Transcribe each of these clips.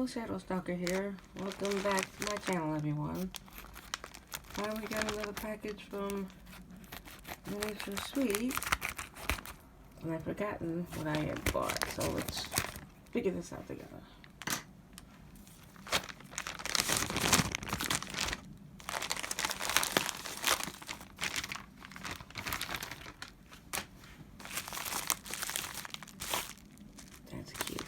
Shadow Stalker here. Welcome back to my channel, everyone. Finally got another package from U.S.A. And I've forgotten what I had bought, so let's figure this out together. That's cute.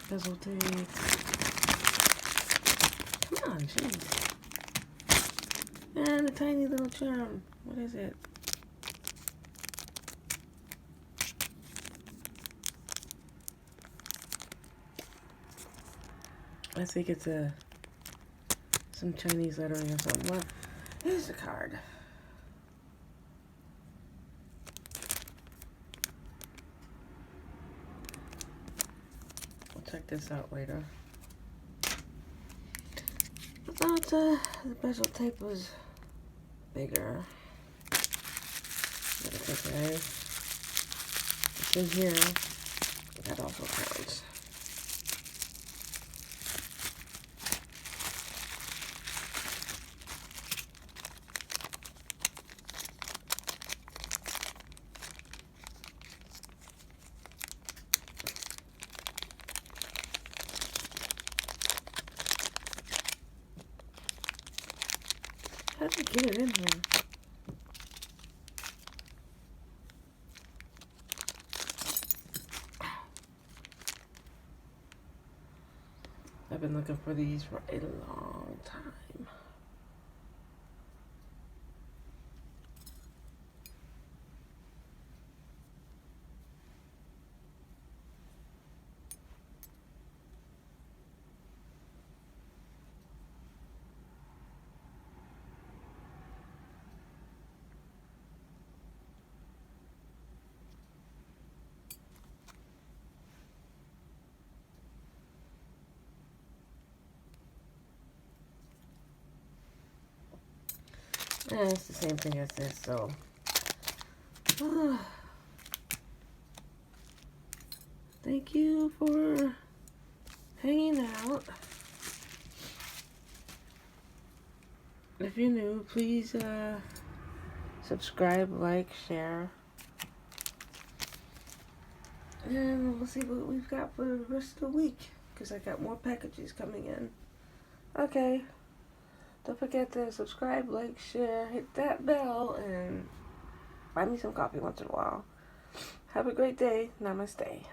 Bezel tape. Come on, jeez. And a tiny little charm. What is it? I think it's some Chinese lettering or something. Well, here's the card. We'll check this out later. I thought the bezel tape was bigger. But it's okay. It's in here. That also counts. How did you get it in here? I've been looking for these for a long time. And it's the same thing as this, so. Thank you for hanging out. If you're new, please subscribe, like, share. And we'll see what we've got for the rest of the week, because I got more packages coming in. Okay. Don't forget to subscribe, like, share, hit that bell, and buy me some coffee once in a while. Have a great day. Namaste.